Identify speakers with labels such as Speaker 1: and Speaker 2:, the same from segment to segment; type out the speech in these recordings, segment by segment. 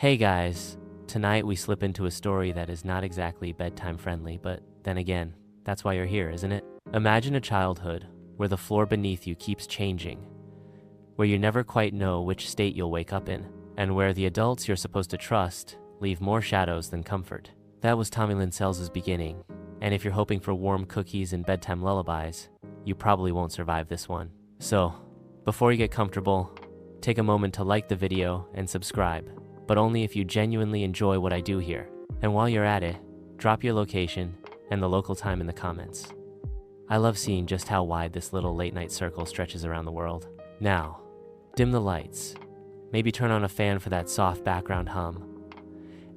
Speaker 1: Hey guys, tonight we slip into a story that is not exactly bedtime friendly, but then again, that's why you're here, isn't it? Imagine a childhood where the floor beneath you keeps changing, where you never quite know which state you'll wake up in, and where the adults you're supposed to trust leave more shadows than comfort. That was Tommy Lynn Sell's beginning, and if you're hoping for warm cookies and bedtime lullabies, you probably won't survive this one. So, before you get comfortable, take a moment to like the video and subscribe, but only if you genuinely enjoy what I do here. And while you're at it, drop your location and the local time in the comments. I love seeing just how wide this little late night circle stretches around the world. Now, dim the lights, maybe turn on a fan for that soft background hum,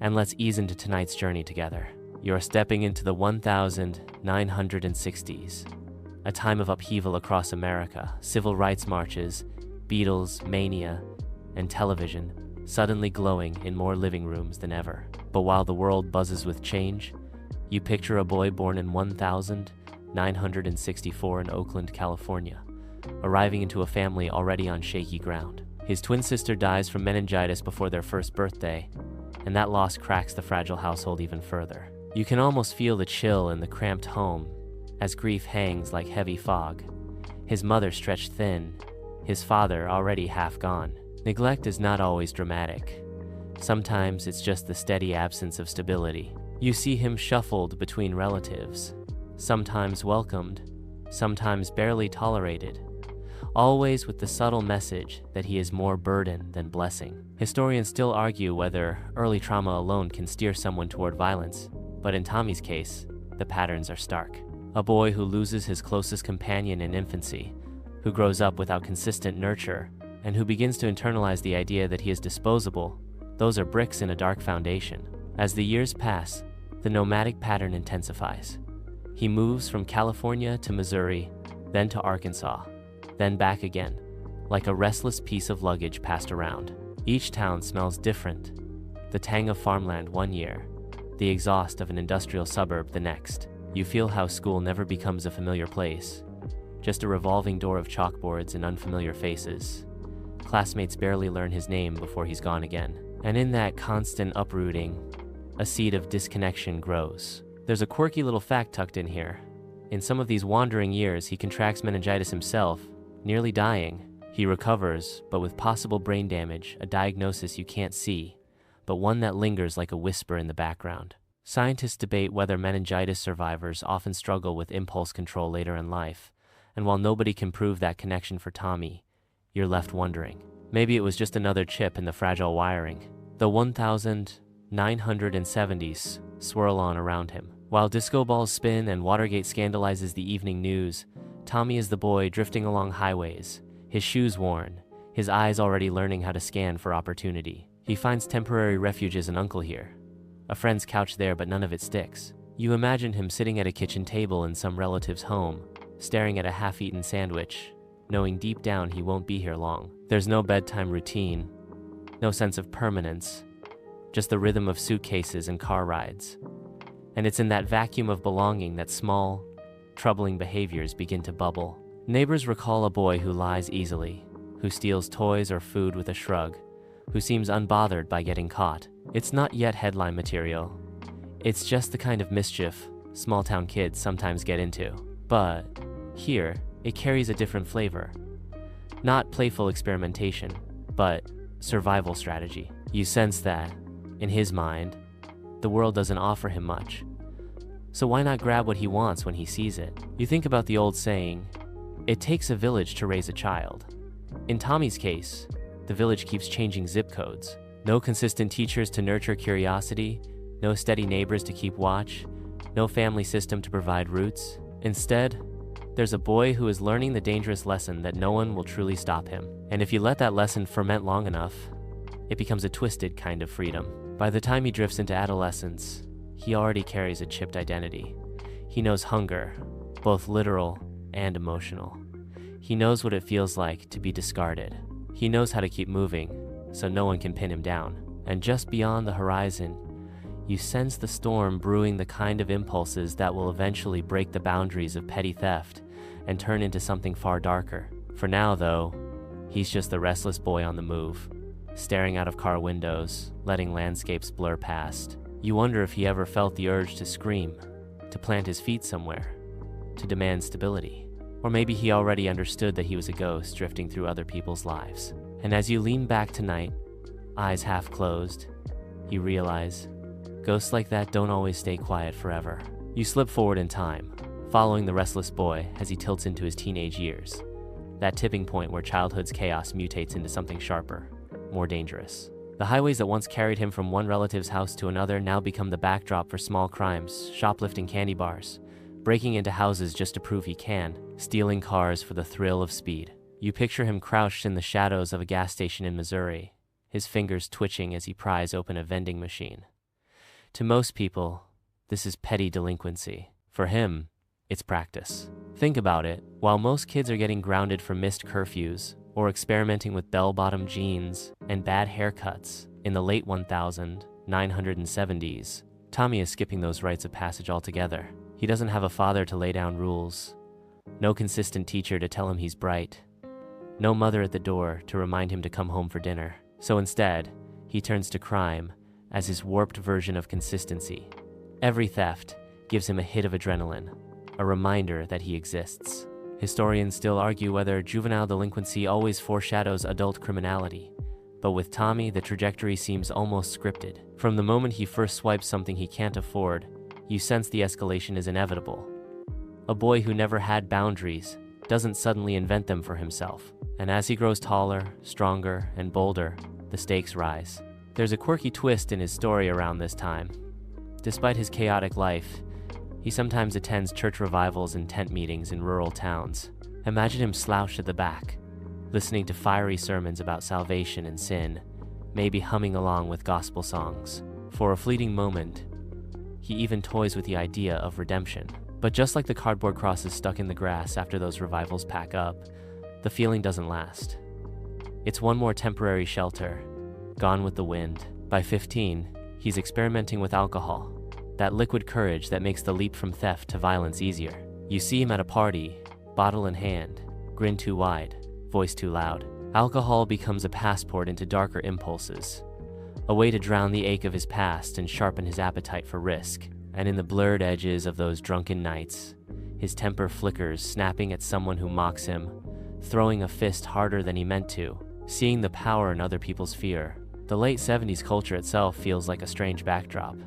Speaker 1: and let's ease into tonight's journey together. You're stepping into the 1960s, a time of upheaval across America, civil rights marches, Beatles, mania, and television suddenly glowing in more living rooms than ever. But while the world buzzes with change, you picture a boy born in 1964 in Oakland, California, arriving into a family already on shaky ground. His twin sister dies from meningitis before their first birthday, and that loss cracks the fragile household even further. You can almost feel the chill in the cramped home as grief hangs like heavy fog. His mother stretched thin, his father already half gone. Neglect is not always dramatic. Sometimes it's just the steady absence of stability. You see him shuffled between relatives, sometimes welcomed, sometimes barely tolerated, always with the subtle message that he is more burden than blessing. Historians still argue whether early trauma alone can steer someone toward violence, but in Tommy's case, the patterns are stark. A boy who loses his closest companion in infancy, who grows up without consistent nurture, and who begins to internalize the idea that he is disposable, those are bricks in a dark foundation. As the years pass, the nomadic pattern intensifies. He moves from California to Missouri, then to Arkansas, then back again, like a restless piece of luggage passed around. Each town smells different, the tang of farmland one year, the exhaust of an industrial suburb the next. You feel how school never becomes a familiar place, just a revolving door of chalkboards and unfamiliar faces. Classmates barely learn his name before he's gone again. And in that constant uprooting, a seed of disconnection grows. There's a quirky little fact tucked in here. In some of these wandering years, he contracts meningitis himself, nearly dying. He recovers, but with possible brain damage, a diagnosis you can't see, but one that lingers like a whisper in the background. Scientists debate whether meningitis survivors often struggle with impulse control later in life, and while nobody can prove that connection for Tommy, you're left wondering. Maybe it was just another chip in the fragile wiring. The 1970s swirl on around him. While disco balls spin and Watergate scandalizes the evening news, Tommy is the boy drifting along highways, his shoes worn, his eyes already learning how to scan for opportunity. He finds temporary refuge as an uncle here, a friend's couch there, but none of it sticks. You imagine him sitting at a kitchen table in some relative's home, staring at a half-eaten sandwich, knowing deep down he won't be here long. There's no bedtime routine, no sense of permanence, just the rhythm of suitcases and car rides. And it's in that vacuum of belonging that small, troubling behaviors begin to bubble. Neighbors recall a boy who lies easily, who steals toys or food with a shrug, who seems unbothered by getting caught. It's not yet headline material. It's just the kind of mischief small-town kids sometimes get into. But here, it carries a different flavor. Not playful experimentation, but survival strategy. You sense that, in his mind, the world doesn't offer him much. So why not grab what he wants when he sees it? You think about the old saying, it takes a village to raise a child. In Tommy's case, the village keeps changing zip codes. No consistent teachers to nurture curiosity, no steady neighbors to keep watch, no family system to provide roots. Instead, there's a boy who is learning the dangerous lesson that no one will truly stop him. And if you let that lesson ferment long enough, it becomes a twisted kind of freedom. By the time he drifts into adolescence, he already carries a chipped identity. He knows hunger, both literal and emotional. He knows what it feels like to be discarded. He knows how to keep moving, so no one can pin him down. And just beyond the horizon, you sense the storm brewing, the kind of impulses that will eventually break the boundaries of petty theft and turn into something far darker. For now, though, he's just the restless boy on the move, staring out of car windows, letting landscapes blur past. You wonder if he ever felt the urge to scream, to plant his feet somewhere, to demand stability. Or maybe he already understood that he was a ghost drifting through other people's lives. And as you lean back tonight, eyes half closed, you realize ghosts like that don't always stay quiet forever. You slip forward in time, following the restless boy as he tilts into his teenage years, that tipping point where childhood's chaos mutates into something sharper, more dangerous. The highways that once carried him from one relative's house to another now become the backdrop for small crimes, shoplifting candy bars, breaking into houses just to prove he can, stealing cars for the thrill of speed. You picture him crouched in the shadows of a gas station in Missouri, his fingers twitching as he pries open a vending machine. To most people, this is petty delinquency. For him, it's practice. Think about it. While most kids are getting grounded for missed curfews or experimenting with bell-bottom jeans and bad haircuts in the late 1970s, Tommy is skipping those rites of passage altogether. He doesn't have a father to lay down rules, no consistent teacher to tell him he's bright, no mother at the door to remind him to come home for dinner. So instead, he turns to crime as his warped version of consistency. Every theft gives him a hit of adrenaline, a reminder that he exists. Historians still argue whether juvenile delinquency always foreshadows adult criminality, but with Tommy, the trajectory seems almost scripted. From the moment he first swipes something he can't afford, you sense the escalation is inevitable. A boy who never had boundaries doesn't suddenly invent them for himself. And as he grows taller, stronger, and bolder, the stakes rise. There's a quirky twist in his story around this time. Despite his chaotic life, he sometimes attends church revivals and tent meetings in rural towns. Imagine him slouched at the back, listening to fiery sermons about salvation and sin, maybe humming along with gospel songs. For a fleeting moment, he even toys with the idea of redemption. But just like the cardboard crosses stuck in the grass after those revivals pack up, the feeling doesn't last. It's one more temporary shelter, gone with the wind. By 15, he's experimenting with alcohol, that liquid courage that makes the leap from theft to violence easier. You see him at a party, bottle in hand, grin too wide, voice too loud. Alcohol becomes a passport into darker impulses, a way to drown the ache of his past and sharpen his appetite for risk. And in the blurred edges of those drunken nights, his temper flickers, snapping at someone who mocks him, throwing a fist harder than he meant to, seeing the power in other people's fear. The late 70s culture itself feels like a strange backdrop.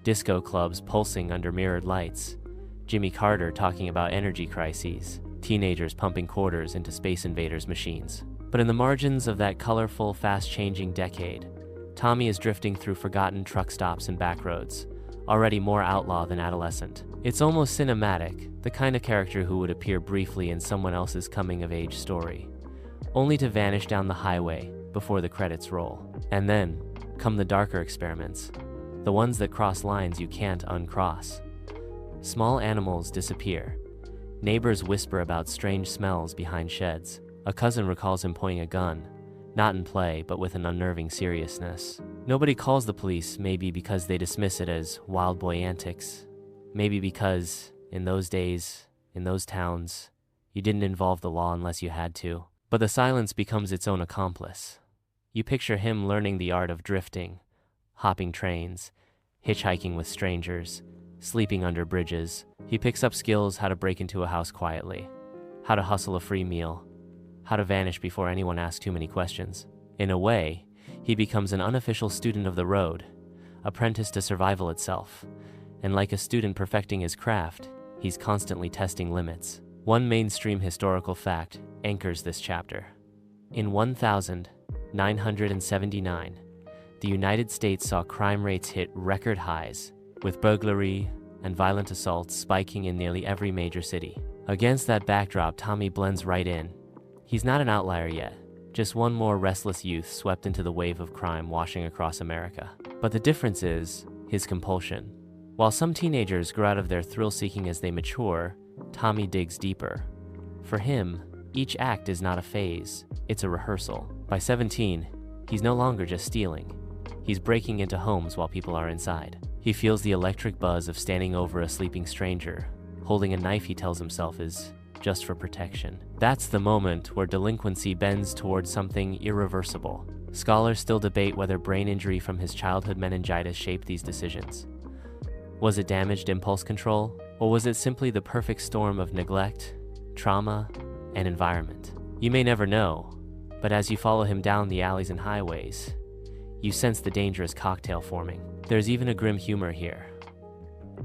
Speaker 1: Disco clubs pulsing under mirrored lights, Jimmy Carter talking about energy crises, teenagers pumping quarters into Space Invaders machines. But in the margins of that colorful, fast-changing decade, Tommy is drifting through forgotten truck stops and back roads, already more outlaw than adolescent. It's almost cinematic, the kind of character who would appear briefly in someone else's coming-of-age story, only to vanish down the highway before the credits roll. And then come the darker experiments, the ones that cross lines you can't uncross. Small animals disappear. Neighbors whisper about strange smells behind sheds. A cousin recalls him pointing a gun, not in play, but with an unnerving seriousness. Nobody calls the police, maybe because they dismiss it as wild boy antics. Maybe because, in those days, in those towns, you didn't involve the law unless you had to. But the silence becomes its own accomplice. You picture him learning the art of drifting, hopping trains, hitchhiking with strangers, sleeping under bridges. He picks up skills: how to break into a house quietly, how to hustle a free meal, how to vanish before anyone asks too many questions. In a way, he becomes an unofficial student of the road, apprentice to survival itself. And like a student perfecting his craft, he's constantly testing limits. One mainstream historical fact anchors this chapter. In 1979, the United States saw crime rates hit record highs, with burglary and violent assaults spiking in nearly every major city. Against that backdrop, Tommy blends right in. He's not an outlier yet, just one more restless youth swept into the wave of crime washing across America. But the difference is his compulsion. While some teenagers grow out of their thrill-seeking as they mature, Tommy digs deeper. For him, each act is not a phase, it's a rehearsal. By 17, he's no longer just stealing. He's breaking into homes while people are inside. He feels the electric buzz of standing over a sleeping stranger, holding a knife he tells himself is just for protection. That's the moment where delinquency bends towards something irreversible. Scholars still debate whether brain injury from his childhood meningitis shaped these decisions. Was it damaged impulse control, or was it simply the perfect storm of neglect, trauma, and environment? You may never know, but as you follow him down the alleys and highways, you sense the dangerous cocktail forming. There's even a grim humor here.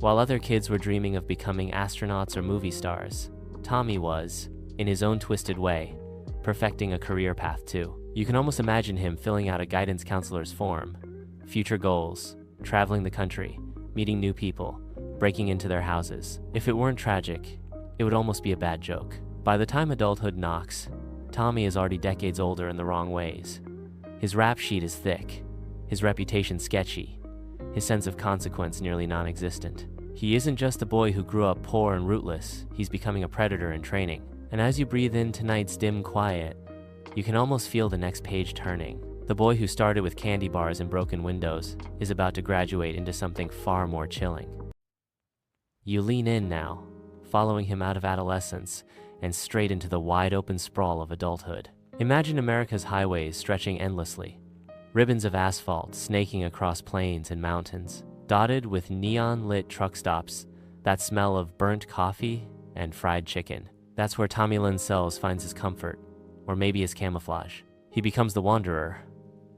Speaker 1: While other kids were dreaming of becoming astronauts or movie stars, Tommy was, in his own twisted way, perfecting a career path too. You can almost imagine him filling out a guidance counselor's form. Future goals, traveling the country, meeting new people, breaking into their houses. If it weren't tragic, it would almost be a bad joke. By the time adulthood knocks, Tommy is already decades older in the wrong ways. His rap sheet is thick, his reputation sketchy, his sense of consequence nearly non-existent. He isn't just a boy who grew up poor and rootless, he's becoming a predator in training. And as you breathe in tonight's dim quiet, you can almost feel the next page turning. The boy who started with candy bars and broken windows is about to graduate into something far more chilling. You lean in now, following him out of adolescence and straight into the wide-open sprawl of adulthood. Imagine America's highways stretching endlessly, ribbons of asphalt snaking across plains and mountains, dotted with neon-lit truck stops that smell of burnt coffee and fried chicken. That's where Tommy Lynn Sells finds his comfort, or maybe his camouflage. He becomes the wanderer,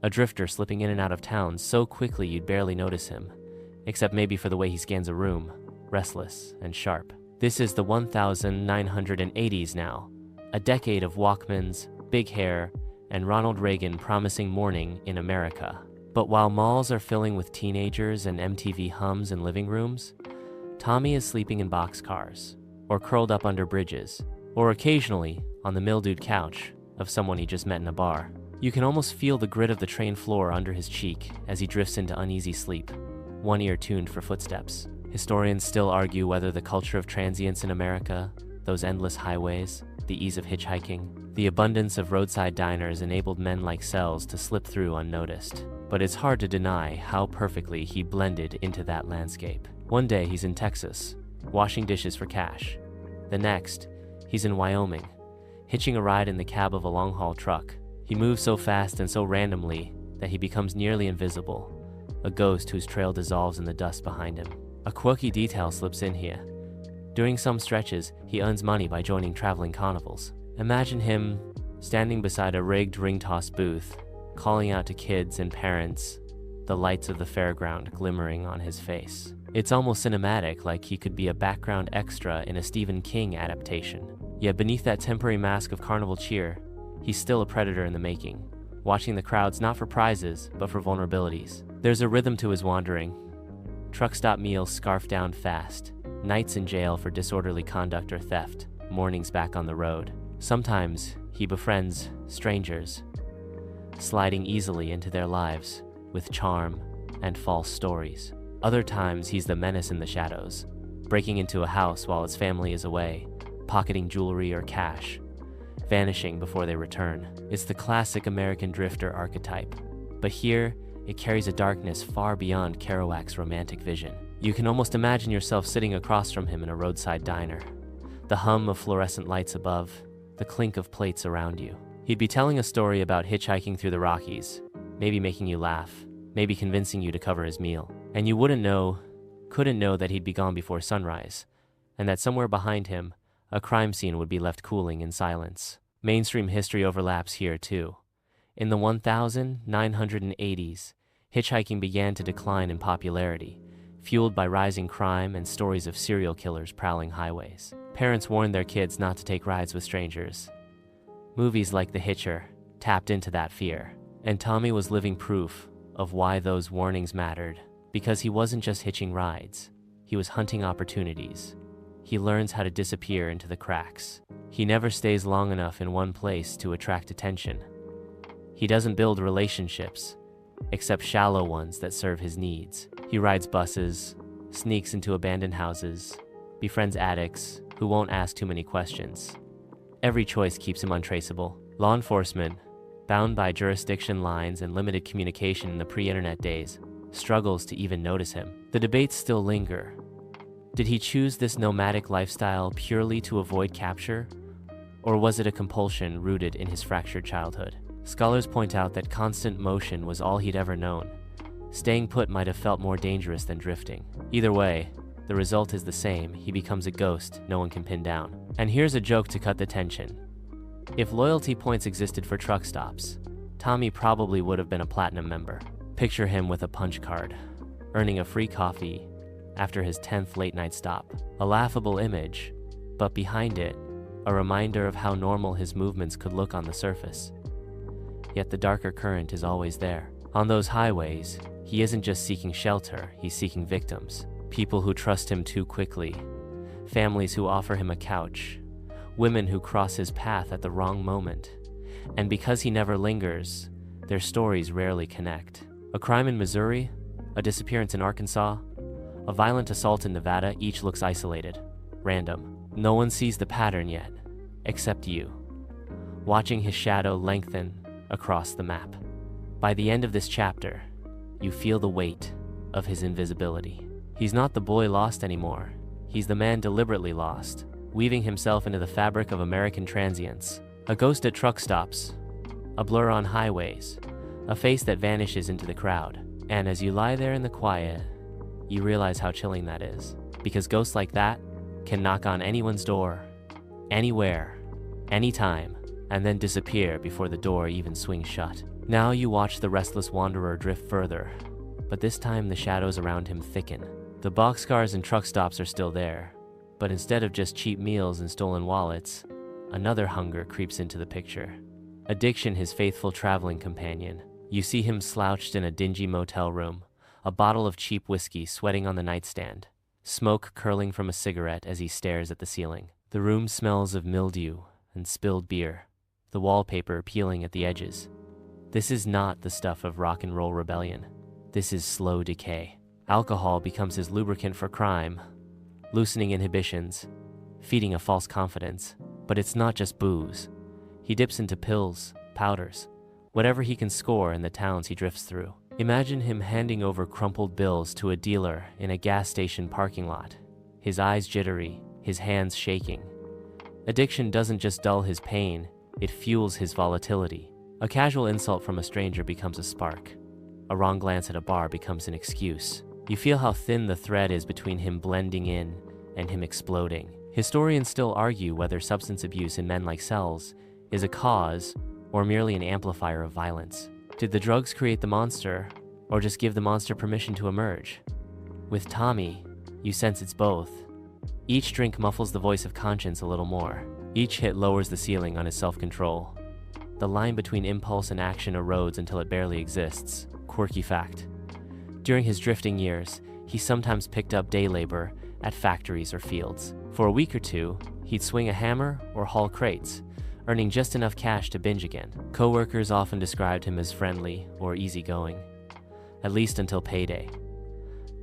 Speaker 1: a drifter slipping in and out of town so quickly you'd barely notice him, except maybe for the way he scans a room, restless and sharp. This is the 1980s now, a decade of Walkmans, big hair, and Ronald Reagan promising morning in America. But while malls are filling with teenagers and MTV hums in living rooms, Tommy is sleeping in boxcars, or curled up under bridges, or occasionally on the mildewed couch of someone he just met in a bar. You can almost feel the grit of the train floor under his cheek as he drifts into uneasy sleep, one ear tuned for footsteps. Historians still argue whether the culture of transience in America, those endless highways, the ease of hitchhiking, the abundance of roadside diners enabled men like Sells to slip through unnoticed. But it's hard to deny how perfectly he blended into that landscape. One day he's in Texas, washing dishes for cash. The next, he's in Wyoming, hitching a ride in the cab of a long-haul truck. He moves so fast and so randomly that he becomes nearly invisible, a ghost whose trail dissolves in the dust behind him. A quirky detail slips in here. During some stretches, he earns money by joining traveling carnivals. Imagine him standing beside a rigged ring-toss booth, calling out to kids and parents, the lights of the fairground glimmering on his face. It's almost cinematic, like he could be a background extra in a Stephen King adaptation. Yet beneath that temporary mask of carnival cheer, he's still a predator in the making, watching the crowds not for prizes, but for vulnerabilities. There's a rhythm to his wandering. Truck stop meals scarfed down fast, nights in jail for disorderly conduct or theft, mornings back on the road. Sometimes he befriends strangers, sliding easily into their lives with charm and false stories. Other times he's the menace in the shadows, breaking into a house while its family is away, pocketing jewelry or cash, vanishing before they return. It's the classic American drifter archetype, but here it carries a darkness far beyond Kerouac's romantic vision. You can almost imagine yourself sitting across from him in a roadside diner, the hum of fluorescent lights above, the clink of plates around you. He'd be telling a story about hitchhiking through the Rockies, maybe making you laugh, maybe convincing you to cover his meal. And you couldn't know that he'd be gone before sunrise, and that somewhere behind him, a crime scene would be left cooling in silence. Mainstream history overlaps here too. In the 1980s, hitchhiking began to decline in popularity, fueled by rising crime and stories of serial killers prowling highways. Parents warned their kids not to take rides with strangers. Movies like The Hitcher tapped into that fear, and Tommy was living proof of why those warnings mattered. Because he wasn't just hitching rides, he was hunting opportunities. He learns how to disappear into the cracks. He never stays long enough in one place to attract attention. He doesn't build relationships, except shallow ones that serve his needs. He rides buses, sneaks into abandoned houses, befriends addicts who won't ask too many questions. Every choice keeps him untraceable. Law enforcement, bound by jurisdiction lines and limited communication in the pre-internet days, struggles to even notice him. The debates still linger. Did he choose this nomadic lifestyle purely to avoid capture? Or was it a compulsion rooted in his fractured childhood? Scholars point out that constant motion was all he'd ever known. Staying put might have felt more dangerous than drifting. Either way, the result is the same. He becomes a ghost no one can pin down. And here's a joke to cut the tension. If loyalty points existed for truck stops, Tommy probably would have been a platinum member. Picture him with a punch card, earning a free coffee after his 10th late-night stop. A laughable image, but behind it, a reminder of how normal his movements could look on the surface. Yet the darker current is always there. On those highways, he isn't just seeking shelter, he's seeking victims. People who trust him too quickly, families who offer him a couch, women who cross his path at the wrong moment. And because he never lingers, their stories rarely connect. A crime in Missouri, a disappearance in Arkansas, a violent assault in Nevada, each looks isolated, random. No one sees the pattern yet, except you, watching his shadow lengthen across the map. By the end of this chapter, you feel the weight of his invisibility. He's not the boy lost anymore. He's the man deliberately lost, weaving himself into the fabric of American transience. A ghost at truck stops, a blur on highways, a face that vanishes into the crowd. And as you lie there in the quiet, you realize how chilling that is. Because ghosts like that can knock on anyone's door, anywhere, anytime, and then disappear before the door even swings shut. Now you watch the restless wanderer drift further, but this time the shadows around him thicken. The boxcars and truck stops are still there, but instead of just cheap meals and stolen wallets, another hunger creeps into the picture. Addiction, his faithful traveling companion. You see him slouched in a dingy motel room, a bottle of cheap whiskey sweating on the nightstand, smoke curling from a cigarette as he stares at the ceiling. The room smells of mildew and spilled beer, the wallpaper peeling at the edges. This is not the stuff of rock and roll rebellion. This is slow decay. Alcohol becomes his lubricant for crime, loosening inhibitions, feeding a false confidence. But it's not just booze. He dips into pills, powders, whatever he can score in the towns he drifts through. Imagine him handing over crumpled bills to a dealer in a gas station parking lot, his eyes jittery, his hands shaking. Addiction doesn't just dull his pain, it fuels his volatility. A casual insult from a stranger becomes a spark. A wrong glance at a bar becomes an excuse. You feel how thin the thread is between him blending in and him exploding. Historians still argue whether substance abuse in men like Sells is a cause or merely an amplifier of violence. Did the drugs create the monster, or just give the monster permission to emerge? With Tommy, you sense it's both. Each drink muffles the voice of conscience a little more. Each hit lowers the ceiling on his self-control. The line between impulse and action erodes until it barely exists. Quirky fact. During his drifting years, he sometimes picked up day labor at factories or fields. For a week or two, he'd swing a hammer or haul crates, earning just enough cash to binge again. Coworkers often described him as friendly or easygoing, at least until payday.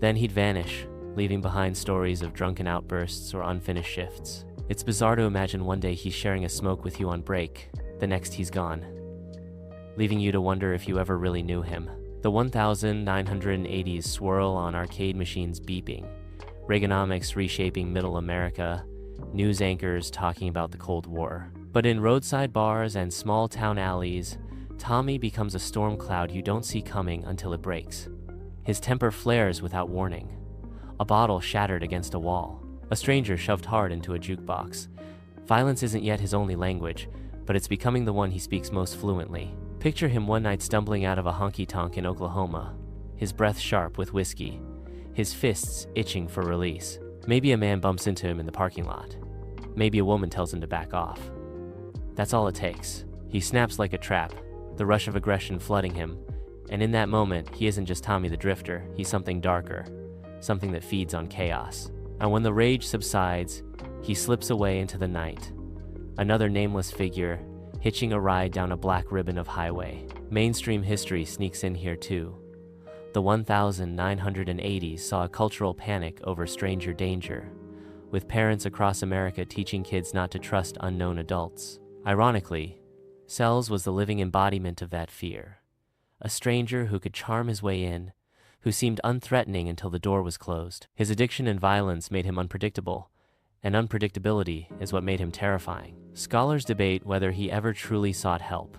Speaker 1: Then he'd vanish, leaving behind stories of drunken outbursts or unfinished shifts. It's bizarre to imagine one day he's sharing a smoke with you on break, the next he's gone, leaving you to wonder if you ever really knew him. The 1980s swirl on arcade machines beeping, Reaganomics reshaping middle America, news anchors talking about the Cold War. But in roadside bars and small town alleys, Tommy becomes a storm cloud you don't see coming until it breaks. His temper flares without warning. A bottle shattered against a wall. A stranger shoved hard into a jukebox. Violence isn't yet his only language, but it's becoming the one he speaks most fluently. Picture him one night stumbling out of a honky-tonk in Oklahoma, his breath sharp with whiskey, his fists itching for release. Maybe a man bumps into him in the parking lot. Maybe a woman tells him to back off. That's all it takes. He snaps like a trap, the rush of aggression flooding him, and in that moment, he isn't just Tommy the Drifter, he's something darker, something that feeds on chaos. And when the rage subsides, he slips away into the night, another nameless figure, hitching a ride down a black ribbon of highway. Mainstream history sneaks in here too. The 1980s saw a cultural panic over stranger danger, with parents across America teaching kids not to trust unknown adults. Ironically, Sells was the living embodiment of that fear. A stranger who could charm his way in, who seemed unthreatening until the door was closed. His addiction and violence made him unpredictable, and unpredictability is what made him terrifying. Scholars debate whether he ever truly sought help.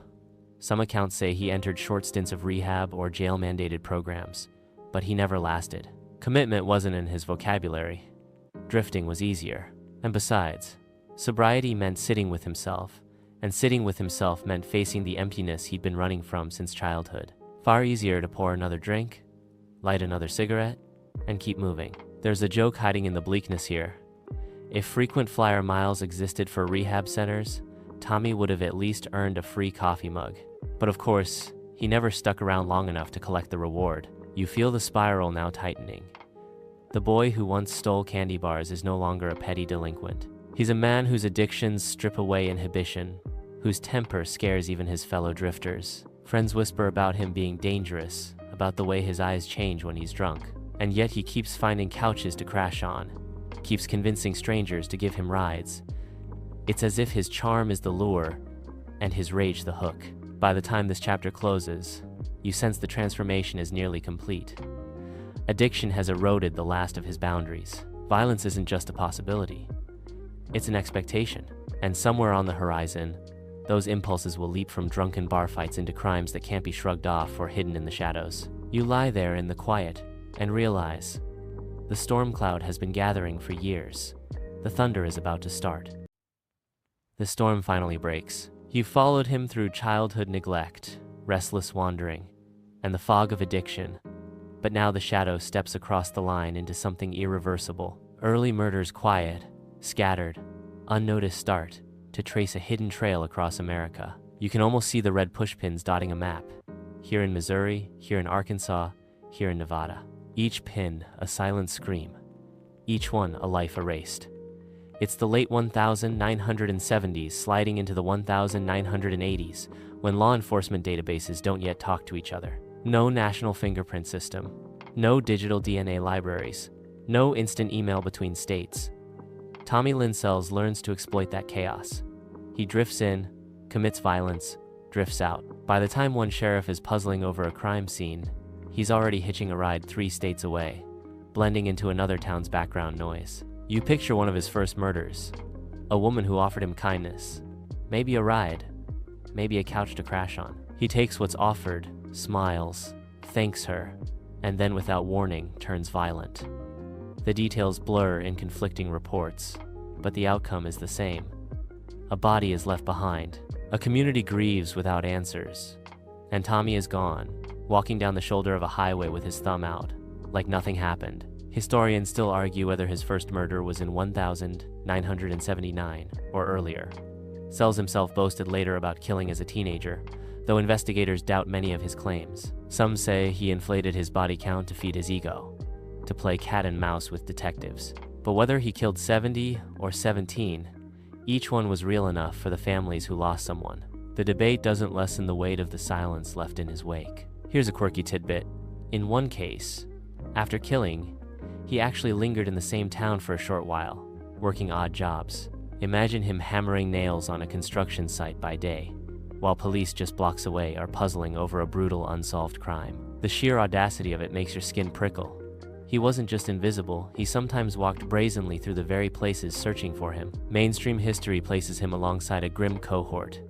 Speaker 1: Some accounts say he entered short stints of rehab or jail-mandated programs, but he never lasted. Commitment wasn't in his vocabulary. Drifting was easier. And besides, sobriety meant sitting with himself, and sitting with himself meant facing the emptiness he'd been running from since childhood. Far easier to pour another drink, light another cigarette, and keep moving. There's a joke hiding in the bleakness here. If frequent flyer miles existed for rehab centers, Tommy would have at least earned a free coffee mug. But of course, he never stuck around long enough to collect the reward. You feel the spiral now tightening. The boy who once stole candy bars is no longer a petty delinquent. He's a man whose addictions strip away inhibition, whose temper scares even his fellow drifters. Friends whisper about him being dangerous, about the way his eyes change when he's drunk. And yet he keeps finding couches to crash on, keeps convincing strangers to give him rides. It's as if his charm is the lure and his rage the hook. By the time this chapter closes, you sense the transformation is nearly complete. Addiction has eroded the last of his boundaries. Violence isn't just a possibility. It's an expectation. And somewhere on the horizon, those impulses will leap from drunken bar fights into crimes that can't be shrugged off or hidden in the shadows. You lie there in the quiet and realize the storm cloud has been gathering for years. The thunder is about to start. The storm finally breaks. You followed him through childhood neglect, restless wandering, and the fog of addiction. But now the shadow steps across the line into something irreversible. Early murders quiet, scattered, unnoticed start to trace a hidden trail across America. You can almost see the red pushpins dotting a map. Here in Missouri, here in Arkansas, here in Nevada. Each pin a silent scream. Each one a life erased. It's the late 1970s sliding into the 1980s when law enforcement databases don't yet talk to each other. No national fingerprint system, no digital DNA libraries, no instant email between states. Tommy Linsells learns to exploit that chaos. He drifts in, commits violence, drifts out. By the time one sheriff is puzzling over a crime scene, he's already hitching a ride 3 states away, blending into another town's background noise. You picture one of his first murders, a woman who offered him kindness, maybe a ride, maybe a couch to crash on. He takes what's offered, smiles, thanks her, and then without warning turns violent. The details blur in conflicting reports, but the outcome is the same. A body is left behind. A community grieves without answers. And Tommy is gone, walking down the shoulder of a highway with his thumb out, like nothing happened. Historians still argue whether his first murder was in 1979 or earlier. Sells himself boasted later about killing as a teenager, though investigators doubt many of his claims. Some say he inflated his body count to feed his ego, to play cat and mouse with detectives. But whether he killed 70 or 17, each one was real enough for the families who lost someone. The debate doesn't lessen the weight of the silence left in his wake. Here's a quirky tidbit. In one case, after killing, he actually lingered in the same town for a short while, working odd jobs. Imagine him hammering nails on a construction site by day, while police just blocks away are puzzling over a brutal unsolved crime. The sheer audacity of it makes your skin prickle. He wasn't just invisible, he sometimes walked brazenly through the very places searching for him. Mainstream history places him alongside a grim cohort,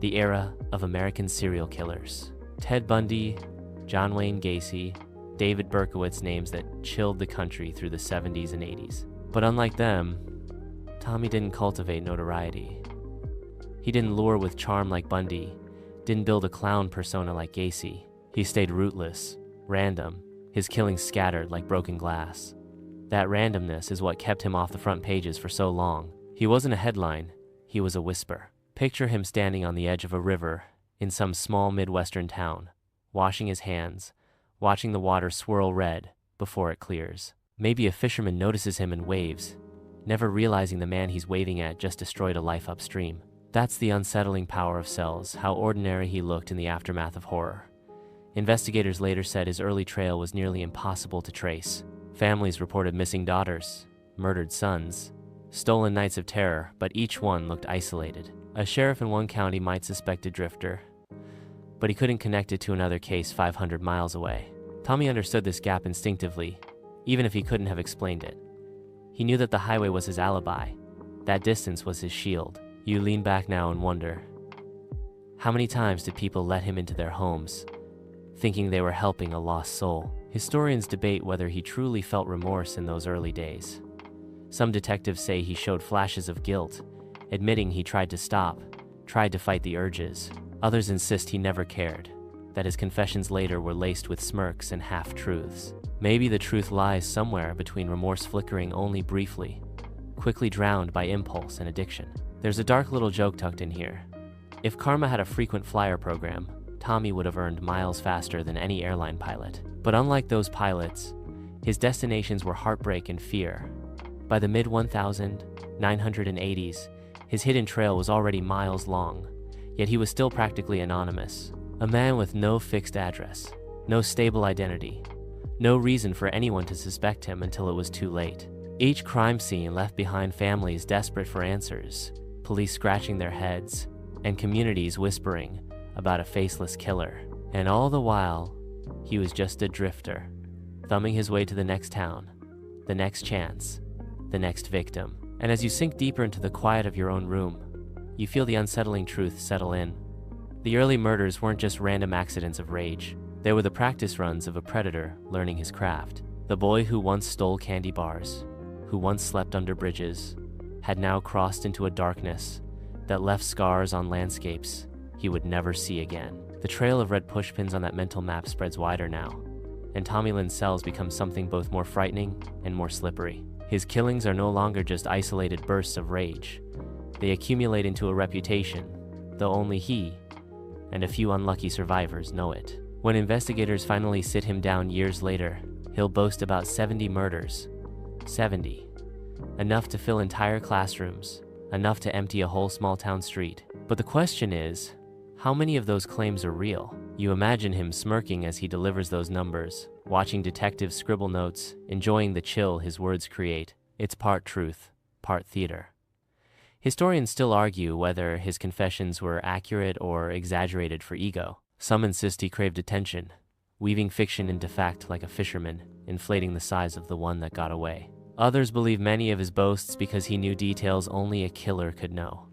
Speaker 1: the era of American serial killers. Ted Bundy, John Wayne Gacy, David Berkowitz, names that chilled the country through the 70s and 80s. But unlike them, Tommy didn't cultivate notoriety. He didn't lure with charm like Bundy, didn't build a clown persona like Gacy. He stayed rootless, random, his killings scattered like broken glass. That randomness is what kept him off the front pages for so long. He wasn't a headline, he was a whisper. Picture him standing on the edge of a river in some small Midwestern town, washing his hands, watching the water swirl red before it clears. Maybe a fisherman notices him and waves, never realizing the man he's waving at just destroyed a life upstream. That's the unsettling power of Sells, how ordinary he looked in the aftermath of horror. Investigators later said his early trail was nearly impossible to trace. Families reported missing daughters, murdered sons, stolen nights of terror, but each one looked isolated. A sheriff in one county might suspect a drifter, but he couldn't connect it to another case 500 miles away. Tommy understood this gap instinctively, even if he couldn't have explained it. He knew that the highway was his alibi, that distance was his shield. You lean back now and wonder, How many times did people let him into their homes, thinking they were helping a lost soul? Historians debate whether he truly felt remorse in those early days. Some detectives say he showed flashes of guilt, admitting he tried to stop, tried to fight the urges. Others insist he never cared, that his confessions later were laced with smirks and half-truths. Maybe the truth lies somewhere between remorse flickering only briefly, quickly drowned by impulse and addiction. There's a dark little joke tucked in here. If karma had a frequent flyer program, Tommy would have earned miles faster than any airline pilot. But unlike those pilots, his destinations were heartbreak and fear. By the mid-1980s, his hidden trail was already miles long, yet he was still practically anonymous. A man with no fixed address, no stable identity, no reason for anyone to suspect him until it was too late. Each crime scene left behind families desperate for answers, police scratching their heads, and communities whispering about a faceless killer. And all the while, he was just a drifter, thumbing his way to the next town, the next chance, the next victim. And as you sink deeper into the quiet of your own room, you feel the unsettling truth settle in. The early murders weren't just random accidents of rage. They were the practice runs of a predator learning his craft. The boy who once stole candy bars, who once slept under bridges, had now crossed into a darkness that left scars on landscapes he would never see again. The trail of red pushpins on that mental map spreads wider now, and Tommy Lynn's cells become something both more frightening and more slippery. His killings are no longer just isolated bursts of rage. They accumulate into a reputation, though only he and a few unlucky survivors know it. When investigators finally sit him down years later, he'll boast about 70 murders. 70. Enough to fill entire classrooms, enough to empty a whole small town street. But the question is, how many of those claims are real? You imagine him smirking as he delivers those numbers, watching detectives scribble notes, enjoying the chill his words create. It's part truth, part theater. Historians still argue whether his confessions were accurate or exaggerated for ego. Some insist he craved attention, weaving fiction into fact like a fisherman, inflating the size of the one that got away. Others believe many of his boasts because he knew details only a killer could know.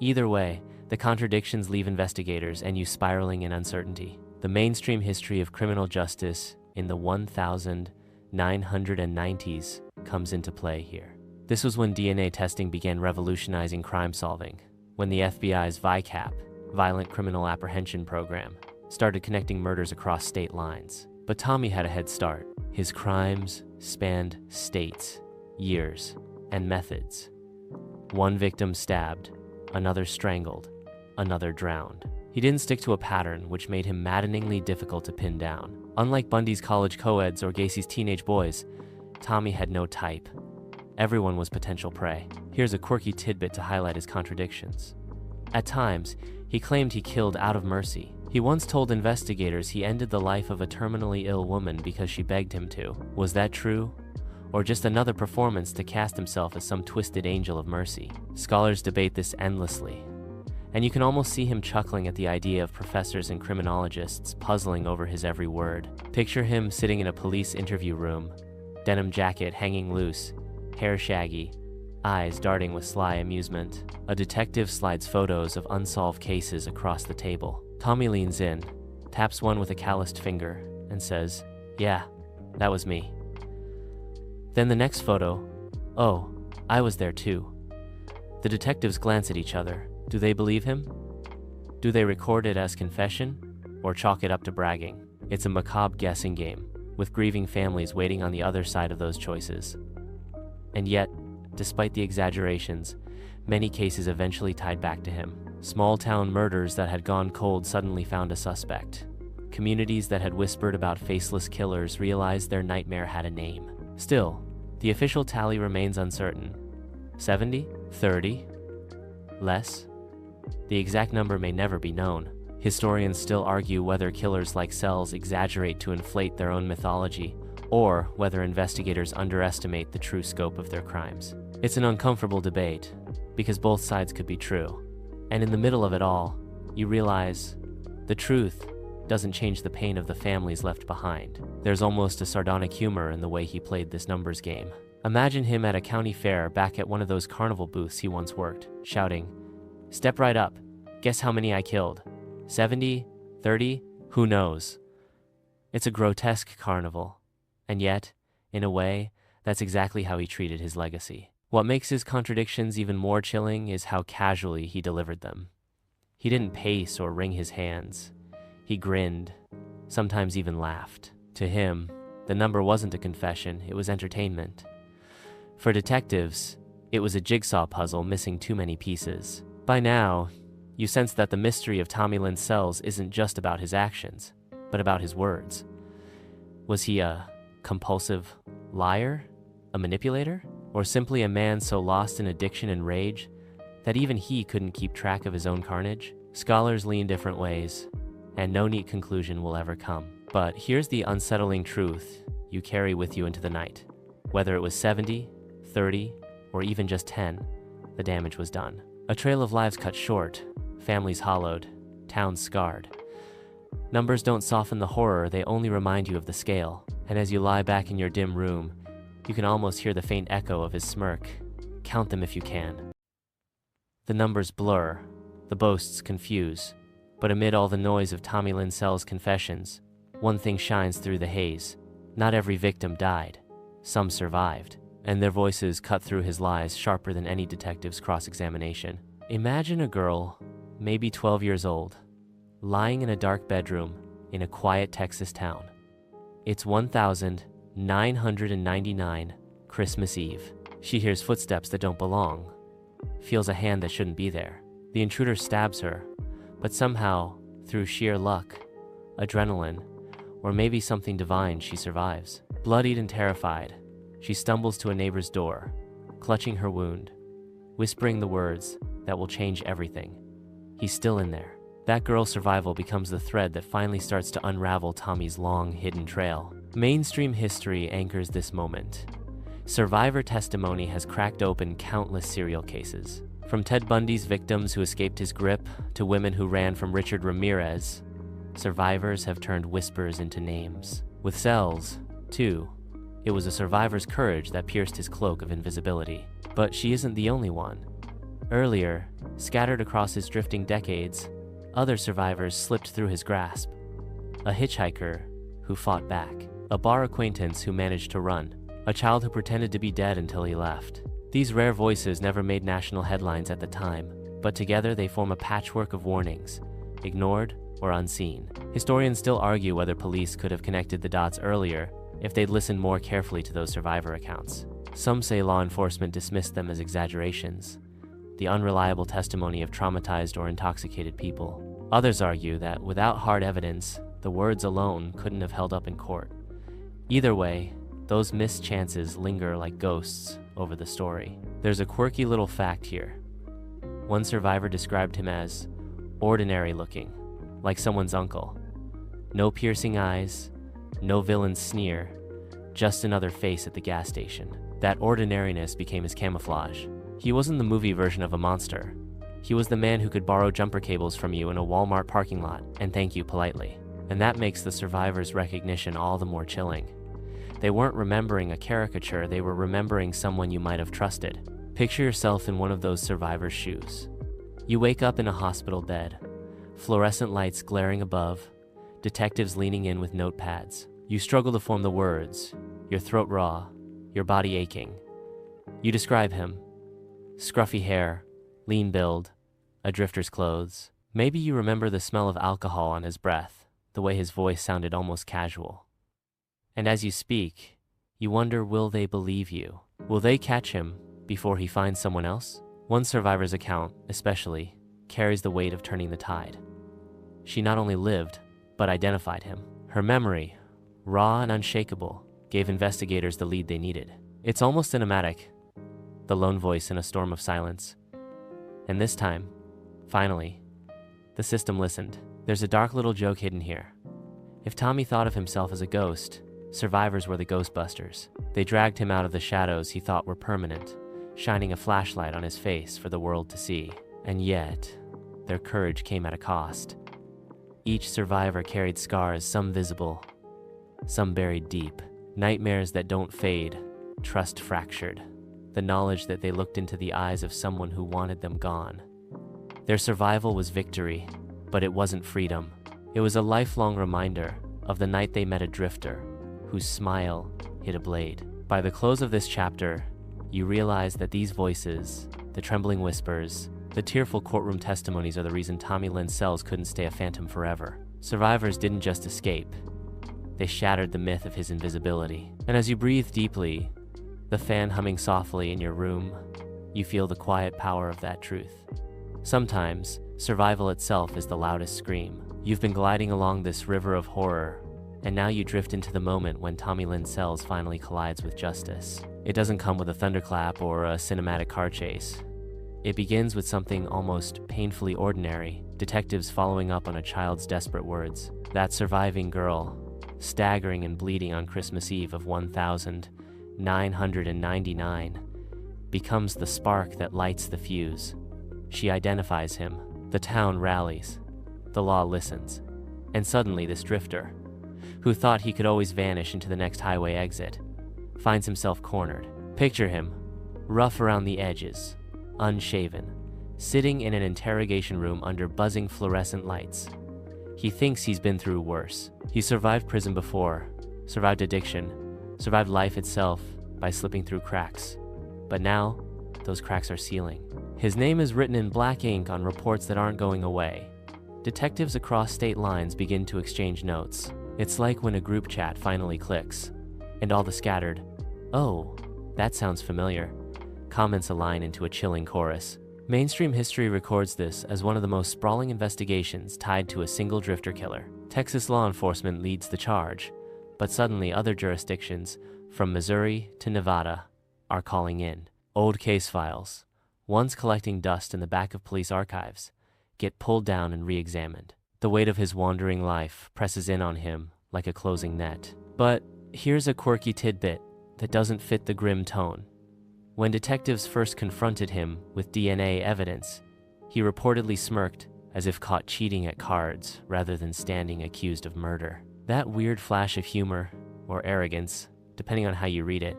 Speaker 1: Either way, the contradictions leave investigators and you spiraling in uncertainty. The mainstream history of criminal justice in the 1990s comes into play here. This was when DNA testing began revolutionizing crime solving, when the FBI's VICAP, Violent Criminal Apprehension Program, started connecting murders across state lines. But Tommy had a head start. His crimes spanned states, years, and methods. One victim stabbed, another strangled, another drowned. He didn't stick to a pattern, which made him maddeningly difficult to pin down. Unlike Bundy's college co-eds or Gacy's teenage boys, Tommy had no type. Everyone was potential prey. Here's a quirky tidbit to highlight his contradictions. At times, he claimed he killed out of mercy. He once told investigators he ended the life of a terminally ill woman because she begged him to. Was that true? Or just another performance to cast himself as some twisted angel of mercy? Scholars debate this endlessly, and you can almost see him chuckling at the idea of professors and criminologists puzzling over his every word. Picture him sitting in a police interview room, denim jacket hanging loose, hair shaggy, eyes darting with sly amusement. A detective slides photos of unsolved cases across the table. Tommy leans in, taps one with a calloused finger, and says, "Yeah, that was me." Then the next photo, "Oh, I was there too." The detectives glance at each other. Do they believe him? Do they record it as confession, or chalk it up to bragging? It's a macabre guessing game, with grieving families waiting on the other side of those choices. And yet, despite the exaggerations, many cases eventually tied back to him. Small-town murders that had gone cold suddenly found a suspect. Communities that had whispered about faceless killers realized their nightmare had a name. Still, the official tally remains uncertain. 70? 30? Less? The exact number may never be known. Historians still argue whether killers like Sells exaggerate to inflate their own mythology, or whether investigators underestimate the true scope of their crimes. It's an uncomfortable debate, because both sides could be true. And in the middle of it all, you realize the truth doesn't change the pain of the families left behind. There's almost a sardonic humor in the way he played this numbers game. Imagine him at a county fair back at one of those carnival booths he once worked, shouting, "Step right up, Guess how many I killed? 70? 30? Who knows? It's a grotesque carnival. And yet, in a way, that's exactly how he treated his legacy. What makes his contradictions even more chilling is how casually he delivered them. He didn't pace or wring his hands. He grinned, sometimes even laughed. To him, the number wasn't a confession, it was entertainment. For detectives, it was a jigsaw puzzle missing too many pieces. By now, you sense that the mystery of Tommy Lynn's cells isn't just about his actions, but about his words. Was he a compulsive liar? A manipulator? Or simply a man so lost in addiction and rage that even he couldn't keep track of his own carnage? Scholars lean different ways, and no neat conclusion will ever come. But here's the unsettling truth you carry with you into the night. Whether it was 70, 30, or even just 10, the damage was done. A trail of lives cut short, families hollowed, towns scarred. Numbers don't soften the horror, they only remind you of the scale. And as you lie back in your dim room, you can almost hear the faint echo of his smirk. Count them if you can. The numbers blur, the boasts confuse, but amid all the noise of Tommy Lynn Sell's confessions, one thing shines through the haze. Not every victim died. Some survived, and their voices cut through his lies sharper than any detective's cross-examination. Imagine a girl, maybe 12 years old, lying in a dark bedroom in a quiet Texas town. It's 1999, Christmas Eve. She hears footsteps that don't belong, feels a hand that shouldn't be there. The intruder stabs her, but somehow, through sheer luck, adrenaline, or maybe something divine, she survives. Bloodied and terrified, she stumbles to a neighbor's door, clutching her wound, whispering the words that will change everything. He's still in there. That girl's survival becomes the thread that finally starts to unravel Tommy's long, hidden trail. Mainstream history anchors this moment. Survivor testimony has cracked open countless serial cases. From Ted Bundy's victims who escaped his grip to women who ran from Richard Ramirez, survivors have turned whispers into names. With Sells, too, it was a survivor's courage that pierced his cloak of invisibility. But she isn't the only one. Earlier, scattered across his drifting decades, other survivors slipped through his grasp. A hitchhiker who fought back, a bar acquaintance who managed to run, a child who pretended to be dead until he left. These rare voices never made national headlines at the time, but together they form a patchwork of warnings, ignored or unseen. Historians still argue whether police could have connected the dots earlier if they'd listened more carefully to those survivor accounts. Some say law enforcement dismissed them as exaggerations, the unreliable testimony of traumatized or intoxicated people. Others argue that without hard evidence, the words alone couldn't have held up in court. Either way, those missed chances linger like ghosts over the story. There's a quirky little fact here. One survivor described him as ordinary looking, like someone's uncle. No piercing eyes, no villain's sneer, just another face at the gas station. That ordinariness became his camouflage. He wasn't the movie version of a monster. He was the man who could borrow jumper cables from you in a Walmart parking lot and thank you politely. And that makes the survivor's recognition all the more chilling. They weren't remembering a caricature, they were remembering someone you might have trusted. Picture yourself in one of those survivors' shoes. You wake up in a hospital bed, fluorescent lights glaring above, detectives leaning in with notepads. You struggle to form the words, your throat raw, your body aching. You describe him. Scruffy hair, lean build, a drifter's clothes. Maybe you remember the smell of alcohol on his breath, the way his voice sounded almost casual. And as you speak, you wonder, will they believe you? Will they catch him before he finds someone else? One survivor's account, especially, carries the weight of turning the tide. She not only lived, but identified him. Her memory, raw and unshakable, gave investigators the lead they needed. It's almost cinematic, the lone voice in a storm of silence. And this time, finally, the system listened. There's a dark little joke hidden here. If Tommy thought of himself as a ghost, survivors were the Ghostbusters. They dragged him out of the shadows he thought were permanent, shining a flashlight on his face for the world to see. And yet, their courage came at a cost. Each survivor carried scars, some visible, some buried deep. Nightmares that don't fade, trust fractured. The knowledge that they looked into the eyes of someone who wanted them gone. Their survival was victory, but it wasn't freedom. It was a lifelong reminder of the night they met a drifter whose smile hit a blade. By the close of this chapter, you realize that these voices, the trembling whispers, the tearful courtroom testimonies are the reason Tommy Lynn's cells couldn't stay a phantom forever. Survivors didn't just escape. They shattered the myth of his invisibility. And as you breathe deeply, the fan humming softly in your room, you feel the quiet power of that truth. Sometimes, survival itself is the loudest scream. You've been gliding along this river of horror, and now you drift into the moment when Tommy Lynn's cells finally collides with justice. It doesn't come with a thunderclap or a cinematic car chase. It begins with something almost painfully ordinary, detectives following up on a child's desperate words. That surviving girl, staggering and bleeding on Christmas Eve of 1999, becomes the spark that lights the fuse. She identifies him. The town rallies. The law listens. And suddenly this drifter, who thought he could always vanish into the next highway exit, finds himself cornered. Picture him, rough around the edges, unshaven, sitting in an interrogation room under buzzing fluorescent lights. He thinks he's been through worse. He survived prison before, survived addiction, survived life itself by slipping through cracks. But now, those cracks are sealing. His name is written in black ink on reports that aren't going away. Detectives across state lines begin to exchange notes. It's like when a group chat finally clicks, and all the scattered, "Oh, that sounds familiar," comments align into a chilling chorus. Mainstream history records this as one of the most sprawling investigations tied to a single drifter killer. Texas law enforcement leads the charge, but suddenly other jurisdictions, from Missouri to Nevada, are calling in. Old case files, once collecting dust in the back of police archives, get pulled down and re-examined. The weight of his wandering life presses in on him like a closing net. But here's a quirky tidbit that doesn't fit the grim tone. When detectives first confronted him with DNA evidence, he reportedly smirked as if caught cheating at cards rather than standing accused of murder. That weird flash of humor, or arrogance, depending on how you read it,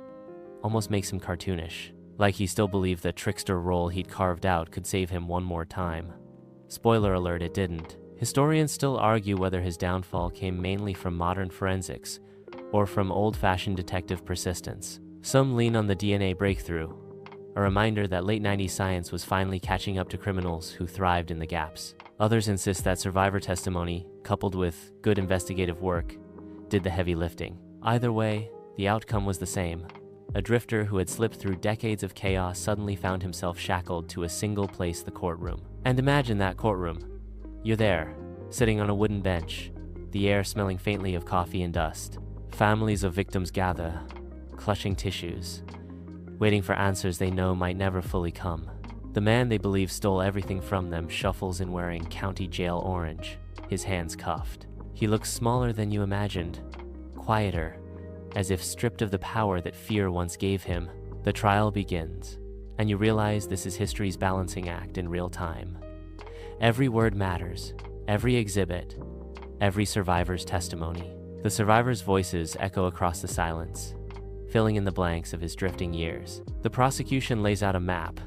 Speaker 1: almost makes him cartoonish, like he still believed the trickster role he'd carved out could save him one more time. Spoiler alert, it didn't. Historians still argue whether his downfall came mainly from modern forensics or from old-fashioned detective persistence. Some lean on the DNA breakthrough, a reminder that late 90s science was finally catching up to criminals who thrived in the gaps. Others insist that survivor testimony, coupled with good investigative work, did the heavy lifting. Either way, the outcome was the same. A drifter who had slipped through decades of chaos suddenly found himself shackled to a single place, the courtroom. And imagine that courtroom. You're there, sitting on a wooden bench, the air smelling faintly of coffee and dust. Families of victims gather, clutching tissues, waiting for answers they know might never fully come. The man they believe stole everything from them shuffles in wearing county jail orange, his hands cuffed. He looks smaller than you imagined, quieter, as if stripped of the power that fear once gave him. The trial begins, and you realize this is history's balancing act in real time. Every word matters, every exhibit, every survivor's testimony. The survivors' voices echo across the silence, filling in the blanks of his drifting years. The prosecution lays out a map,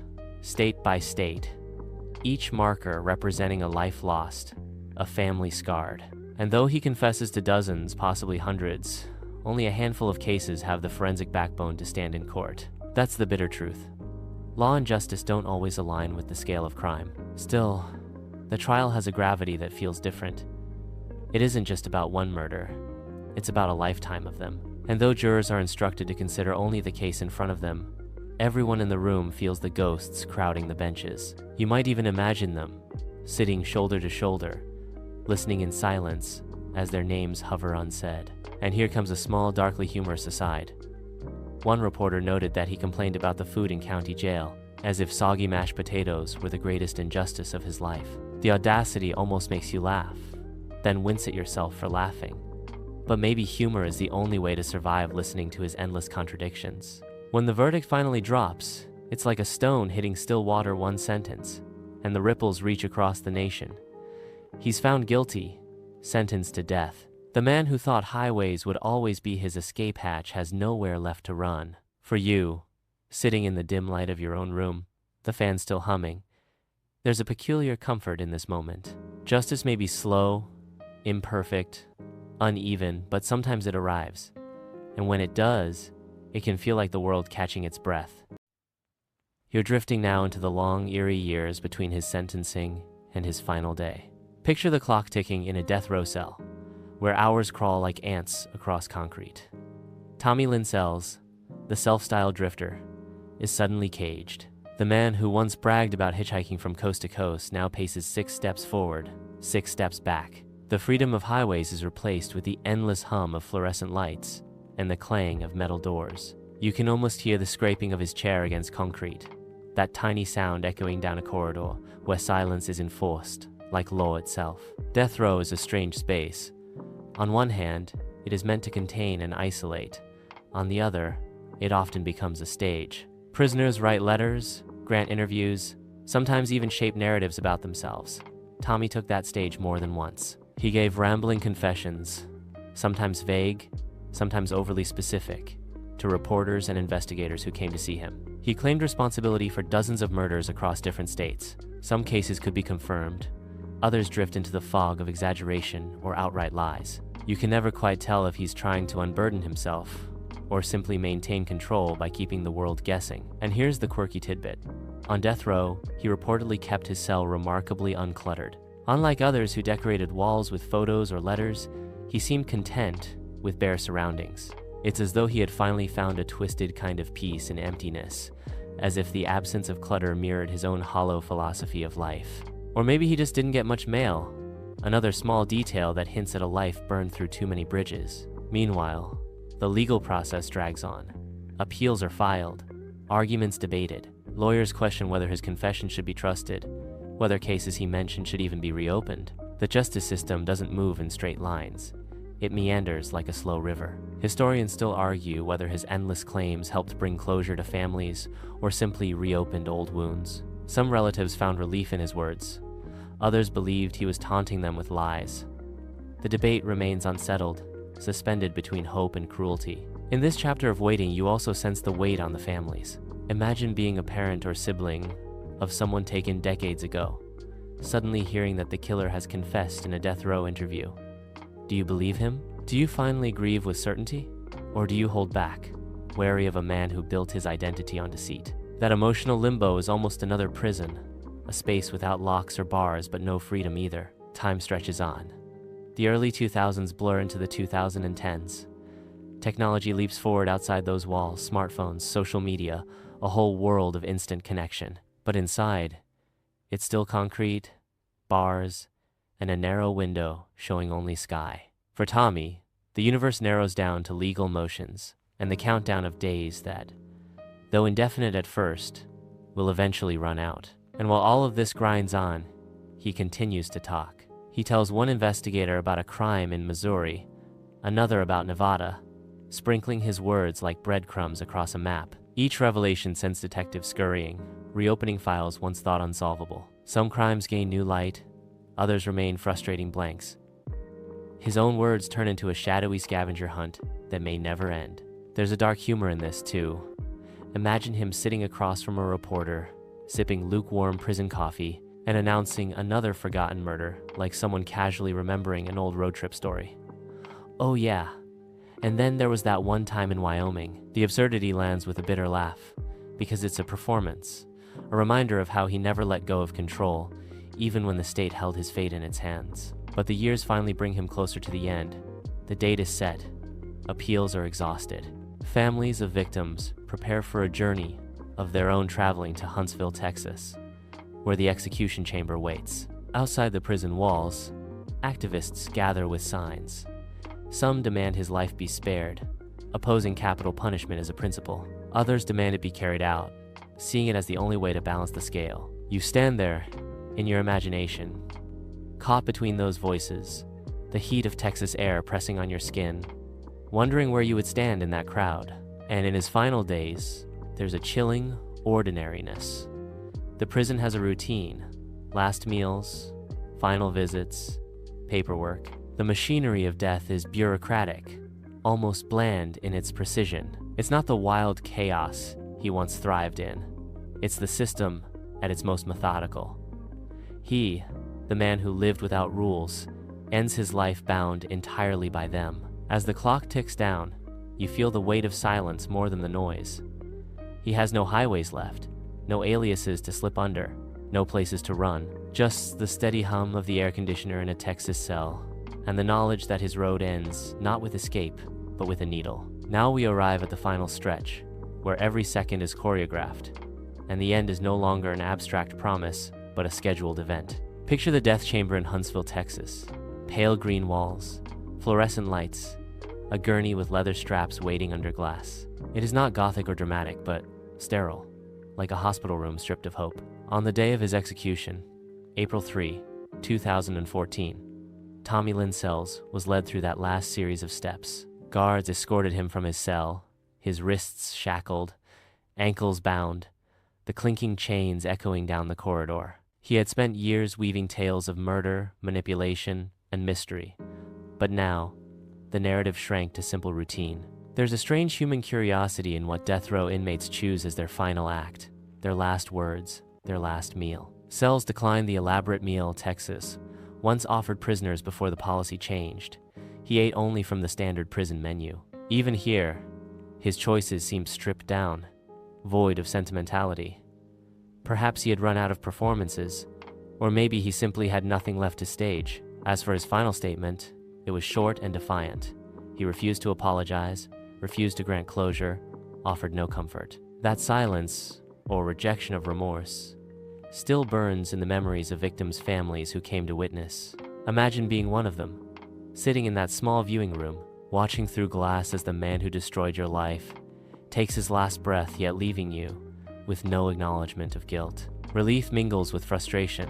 Speaker 1: state by state, each marker representing a life lost, a family scarred. And though he confesses to dozens, possibly hundreds, only a handful of cases have the forensic backbone to stand in court. That's the bitter truth. Law and justice don't always align with the scale of crime. Still, the trial has a gravity that feels different. It isn't just about one murder, it's about a lifetime of them. And though jurors are instructed to consider only the case in front of them, everyone in the room feels the ghosts crowding the benches. You might even imagine them, sitting shoulder to shoulder, listening in silence as their names hover unsaid. And here comes a small, darkly humorous aside. One reporter noted that he complained about the food in county jail, as if soggy mashed potatoes were the greatest injustice of his life. The audacity almost makes you laugh, then wince at yourself for laughing. But maybe humor is the only way to survive listening to his endless contradictions. When the verdict finally drops, it's like a stone hitting still water one sentence, and the ripples reach across the nation. He's found guilty, sentenced to death. The man who thought highways would always be his escape hatch has nowhere left to run. For you, sitting in the dim light of your own room, the fan still humming, There's a peculiar comfort in this moment. Justice may be slow, imperfect, uneven, but sometimes it arrives. And when it does, it can feel like the world catching its breath. You're drifting now into the long, eerie years between his sentencing and his final day. Picture the clock ticking in a death row cell, where hours crawl like ants across concrete. Tommy Linsells, the self-styled drifter, is suddenly caged. The man who once bragged about hitchhiking from coast to coast now paces 6 steps forward, 6 steps back. The freedom of highways is replaced with the endless hum of fluorescent lights and the clang of metal doors. You can almost hear the scraping of his chair against concrete, that tiny sound echoing down a corridor where silence is enforced, like law itself. Death row is a strange space. On one hand, it is meant to contain and isolate. On the other, it often becomes a stage. Prisoners write letters, grant interviews, sometimes even shape narratives about themselves. Tommy took that stage more than once. He gave rambling confessions, sometimes vague, sometimes overly specific, to reporters and investigators who came to see him. He claimed responsibility for dozens of murders across different states. Some cases could be confirmed, others drift into the fog of exaggeration or outright lies. You can never quite tell if he's trying to unburden himself or simply maintain control by keeping the world guessing. And here's the quirky tidbit. On death row, he reportedly kept his cell remarkably uncluttered. Unlike others who decorated walls with photos or letters, he seemed content with bare surroundings. It's as though he had finally found a twisted kind of peace in emptiness, as if the absence of clutter mirrored his own hollow philosophy of life. Or maybe he just didn't get much mail, another small detail that hints at a life burned through too many bridges. Meanwhile, the legal process drags on. Appeals are filed, arguments debated. Lawyers question whether his confession should be trusted, whether cases he mentioned should even be reopened. The justice system doesn't move in straight lines. It meanders like a slow river. Historians still argue whether his endless claims helped bring closure to families or simply reopened old wounds. Some relatives found relief in his words. Others believed he was taunting them with lies. The debate remains unsettled, suspended between hope and cruelty. In this chapter of waiting, you also sense the weight on the families. Imagine being a parent or sibling of someone taken decades ago, suddenly hearing that the killer has confessed in a death row interview. Do you believe him? Do you finally grieve with certainty? Or do you hold back, wary of a man who built his identity on deceit? That emotional limbo is almost another prison, a space without locks or bars but no freedom either. Time stretches on. The early 2000s blur into the 2010s. Technology leaps forward outside those walls, smartphones, social media, a whole world of instant connection. But inside, it's still concrete, bars, and a narrow window showing only sky. For Tommy, the universe narrows down to legal motions and the countdown of days that, though indefinite at first, will eventually run out. And while all of this grinds on, he continues to talk. He tells one investigator about a crime in Missouri, another about Nevada, sprinkling his words like breadcrumbs across a map. Each revelation sends detectives scurrying, reopening files once thought unsolvable. Some crimes gain new light, others remain frustrating blanks. His own words turn into a shadowy scavenger hunt that may never end. There's a dark humor in this, too. Imagine him sitting across from a reporter, sipping lukewarm prison coffee, and announcing another forgotten murder, like someone casually remembering an old road trip story. Oh yeah, and then there was that one time in Wyoming. The absurdity lands with a bitter laugh, because it's a performance, a reminder of how he never let go of control, even when the state held his fate in its hands. But the years finally bring him closer to the end. The date is set. Appeals are exhausted. Families of victims prepare for a journey of their own traveling to Huntsville, Texas, where the execution chamber waits. Outside the prison walls, activists gather with signs. Some demand his life be spared, opposing capital punishment as a principle. Others demand it be carried out, seeing it as the only way to balance the scale. You stand there, in your imagination, caught between those voices, the heat of Texas air pressing on your skin, wondering where you would stand in that crowd. And in his final days, there's a chilling ordinariness. The prison has a routine: last meals, final visits, paperwork. The machinery of death is bureaucratic, almost bland in its precision. It's not the wild chaos he once thrived in. It's the system at its most methodical. He, the man who lived without rules, ends his life bound entirely by them. As the clock ticks down, you feel the weight of silence more than the noise. He has no highways left, no aliases to slip under, no places to run, just the steady hum of the air conditioner in a Texas cell, and the knowledge that his road ends not with escape, but with a needle. Now we arrive at the final stretch, where every second is choreographed, and the end is no longer an abstract promise, but a scheduled event. Picture the death chamber in Huntsville, Texas. Pale green walls, fluorescent lights, a gurney with leather straps waiting under glass. It is not gothic or dramatic, but sterile, like a hospital room stripped of hope. On the day of his execution, April 3, 2014, Tommy Lynn Sells was led through that last series of steps. Guards escorted him from his cell, his wrists shackled, ankles bound, the clinking chains echoing down the corridor. He had spent years weaving tales of murder, manipulation, and mystery, but now, the narrative shrank to simple routine. There's a strange human curiosity in what death row inmates choose as their final act, their last words, their last meal. Sells declined the elaborate meal Texas once offered prisoners before the policy changed. He ate only from the standard prison menu. Even here, his choices seemed stripped down, void of sentimentality. Perhaps he had run out of performances, or maybe he simply had nothing left to stage. As for his final statement, it was short and defiant. He refused to apologize, refused to grant closure, offered no comfort. That silence, or rejection of remorse, still burns in the memories of victims' families who came to witness. Imagine being one of them, sitting in that small viewing room, watching through glass as the man who destroyed your life takes his last breath, yet leaving you with no acknowledgement of guilt. Relief mingles with frustration,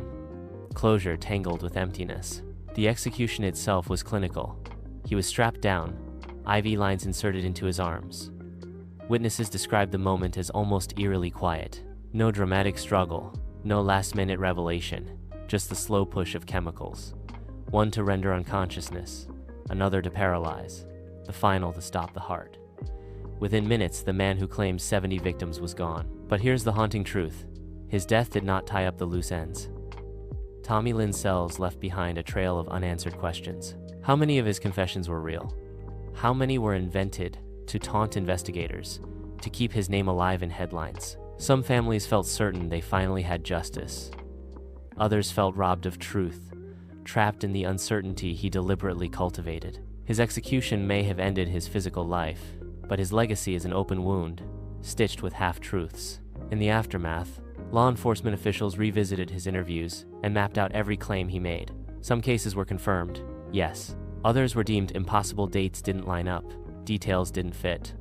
Speaker 1: closure tangled with emptiness. The execution itself was clinical. He was strapped down, IV lines inserted into his arms. Witnesses described the moment as almost eerily quiet. No dramatic struggle, no last-minute revelation, just the slow push of chemicals. One to render unconsciousness, another to paralyze, the final to stop the heart. Within minutes, the man who claimed 70 victims was gone. But here's the haunting truth. His death did not tie up the loose ends. Tommy Lynn Sells left behind a trail of unanswered questions. How many of his confessions were real? How many were invented to taunt investigators, to keep his name alive in headlines? Some families felt certain they finally had justice. Others felt robbed of truth, trapped in the uncertainty he deliberately cultivated. His execution may have ended his physical life, but his legacy is an open wound, stitched with half-truths. In the aftermath, law enforcement officials revisited his interviews and mapped out every claim he made. Some cases were confirmed, yes. Others were deemed impossible. Dates didn't line up, details didn't fit.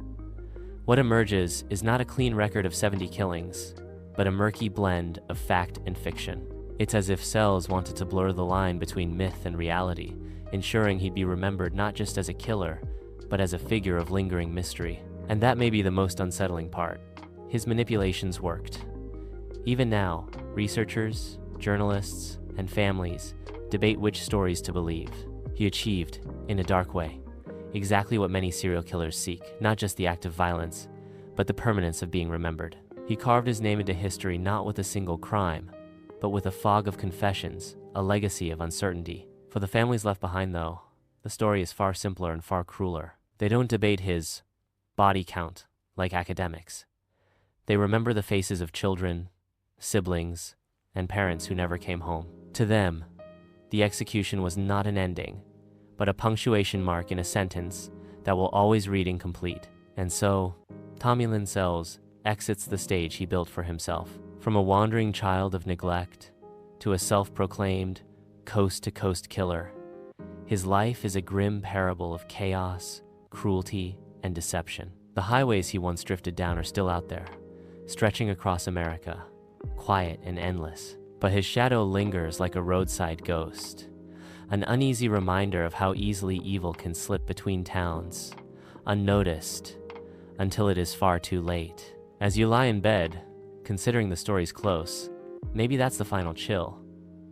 Speaker 1: What emerges is not a clean record of 70 killings, but a murky blend of fact and fiction. It's as if Sells wanted to blur the line between myth and reality, ensuring he'd be remembered not just as a killer, but as a figure of lingering mystery. And that may be the most unsettling part. His manipulations worked. Even now, researchers, journalists, and families debate which stories to believe. He achieved, in a dark way, exactly what many serial killers seek, not just the act of violence, but the permanence of being remembered. He carved his name into history not with a single crime, but with a fog of confessions, a legacy of uncertainty. For the families left behind, though, the story is far simpler and far crueler. They don't debate his body count like academics. They remember the faces of children, siblings, and parents who never came home. To them, the execution was not an ending, but a punctuation mark in a sentence that will always read incomplete. And so, Tommy Lynn Sells exits the stage he built for himself. From a wandering child of neglect to a self-proclaimed coast-to-coast killer, his life is a grim parable of chaos, cruelty, and deception. The highways he once drifted down are still out there, stretching across America, quiet and endless. But his shadow lingers like a roadside ghost, an uneasy reminder of how easily evil can slip between towns, unnoticed, until it is far too late. As you lie in bed, considering the story's close, maybe that's the final chill.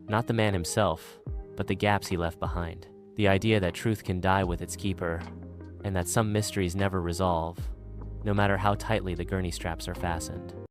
Speaker 1: Not the man himself, but the gaps he left behind. The idea that truth can die with its keeper, and that some mysteries never resolve, no matter how tightly the gurney straps are fastened.